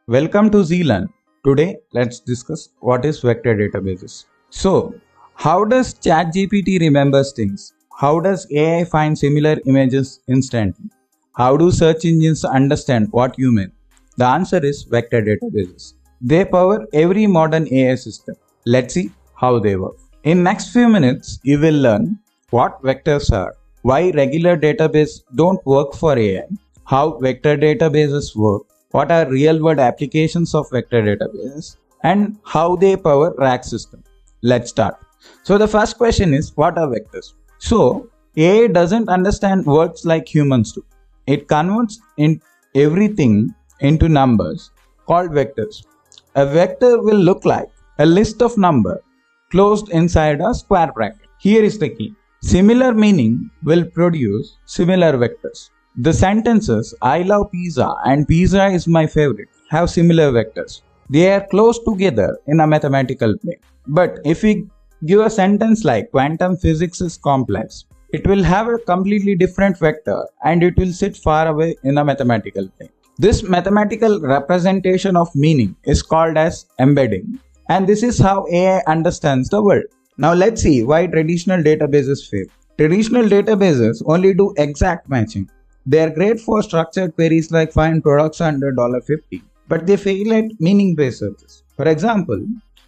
Welcome to Zealand. Today, let's discuss what is vector databases. So, how does ChatGPT remembers things? How does AI find similar images instantly? How do search engines understand what you mean? The answer is vector databases. They power every modern AI system. Let's see how they work. In next few minutes, you will learn what vectors are, why regular databases don't work for AI, how vector databases work, what are real-world applications of vector databases, and how they power RAG system. Let's start. So the first question is, what are vectors? So AI doesn't understand words like humans do. It converts in everything into numbers called vectors. A vector will look like a list of numbers closed inside a square bracket. Here is the key. Similar meaning will produce similar vectors. The sentences I love pizza and pizza is my favorite have similar vectors. They are close together in a mathematical plane. But if we give a sentence like quantum physics is complex, it will have a completely different vector and it will sit far away in a mathematical plane. This mathematical representation of meaning is called as embedding, and this is how AI understands the world. Now let's see why traditional databases fail. Traditional databases only do exact matching. They are great for structured queries like find products under $50, but they fail at meaning-based searches. For example,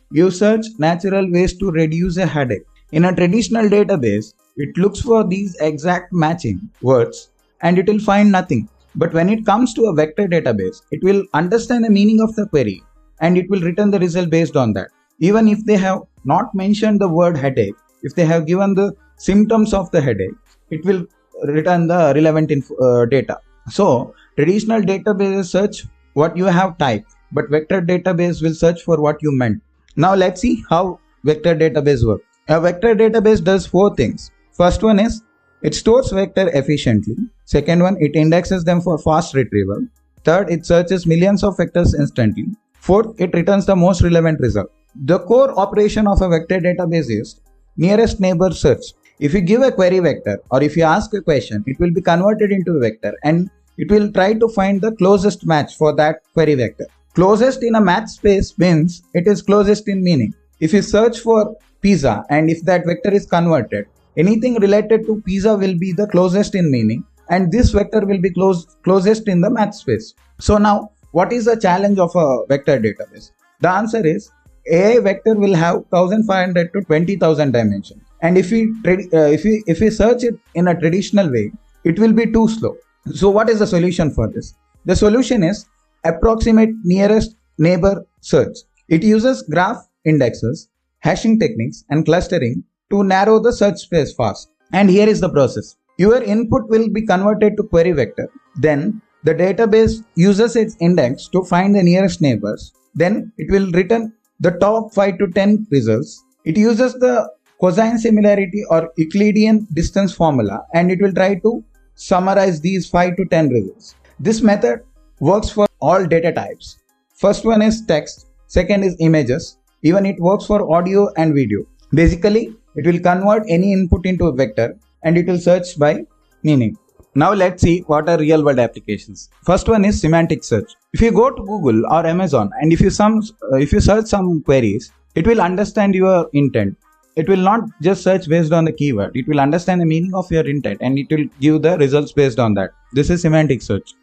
you search natural ways to reduce a headache. In a traditional database, it looks for these exact matching words and it will find nothing. But when it comes to a vector database, it will understand the meaning of the query and it will return the result based on that. Even if they have not mentioned the word headache, if they have given the symptoms of the headache, it will return the relevant data. So traditional databases search what you have typed, but vector database will search for what you meant. Now let's see how vector database work. A vector database does four things. First one is it stores vector efficiently. Second one, it indexes them for fast retrieval. Third, it searches millions of vectors instantly. Fourth, it returns the most relevant result. The core operation of a vector database is nearest neighbor search. If you give a query vector or if you ask a question, it will be converted into a vector and it will try to find the closest match for that query vector. Closest in a match space means it is closest in meaning. If you search for pizza and if that vector is converted, anything related to pizza will be the closest in meaning and this vector will be closest in the match space. So now, what is the challenge of a vector database? The answer is AI vector will have 1500 to 20,000 dimensions. And if we search it in a traditional way, it will be too slow. So what is the solution for this? The solution is Approximate Nearest Neighbor search. It uses graph indexes, hashing techniques, and clustering to narrow the search space fast. And here is the process. Your input will be converted to query vector. Then the database uses its index to find the nearest neighbors. Then it will return the top 5 to 10 results. It uses the Cosine Similarity or Euclidean Distance formula and it will try to summarize these 5 to 10 results. This method works for all data types. First one is text, second is images, even it works for audio and video. Basically, it will convert any input into a vector and it will search by meaning. Now let's see what are real world applications. First one is semantic search. If you go to Google or Amazon and if you search some queries, it will understand your intent. It will not just search based on the keyword. It will understand the meaning of your intent and it will give the results based on that. This is semantic search.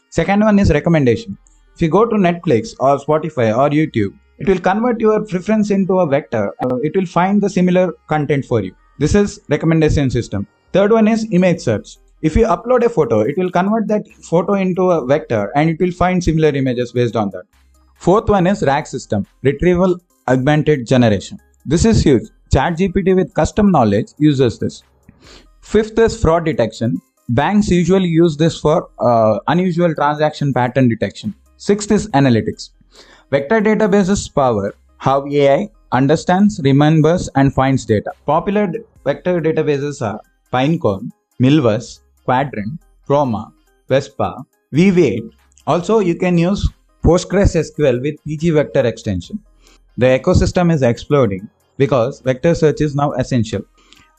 Second one is recommendation. If you go to Netflix or Spotify or YouTube, it will convert your preference into a vector. It will find the similar content for you. This is recommendation system. Third one is image search. If you upload a photo, it will convert that photo into a vector and it will find similar images based on that. Fourth one is RAG system, retrieval augmented generation. This is huge. ChatGPT with custom knowledge uses this. Fifth is fraud detection. Banks usually use this for unusual transaction pattern detection. Sixth is analytics. Vector databases power how AI understands, remembers, and finds data. Popular vector databases are Pinecone, Milvus, Quadrant, Chroma, Vespa, VV8. Also, you can use PostgreSQL with PG vector extension. The ecosystem is exploding because vector search is now essential.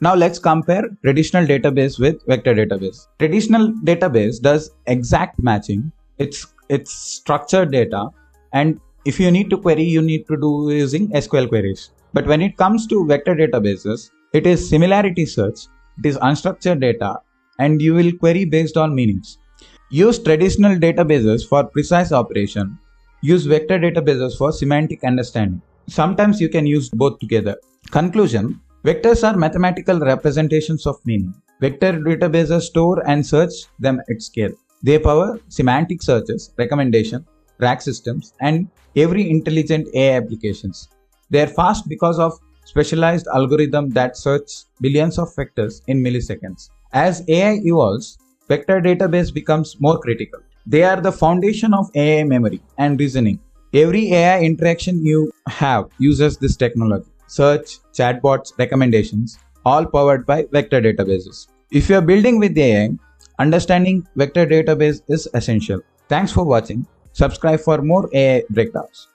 Now let's compare traditional database with vector database. Traditional database does exact matching. It's structured data And if you need to query, you need to do using SQL queries. But when it comes to vector databases, it is similarity search, it is unstructured data, and you will query based on meanings. Use traditional databases for precise operation. Use vector databases for semantic understanding. Sometimes you can use both together. Conclusion: vectors are mathematical representations of meaning. Vector databases store and search them at scale. They power semantic searches, recommendation, RAG systems, and every intelligent AI applications. They are fast because of specialized algorithm that search billions of vectors in milliseconds. As AI evolves, vector database becomes more critical. They are the foundation of AI memory and reasoning. Every AI interaction you have uses this technology. Search, chatbots, recommendations, all powered by vector databases. If you are building with AI, understanding vector database is essential. Thanks for watching. Subscribe for more AI breakdowns.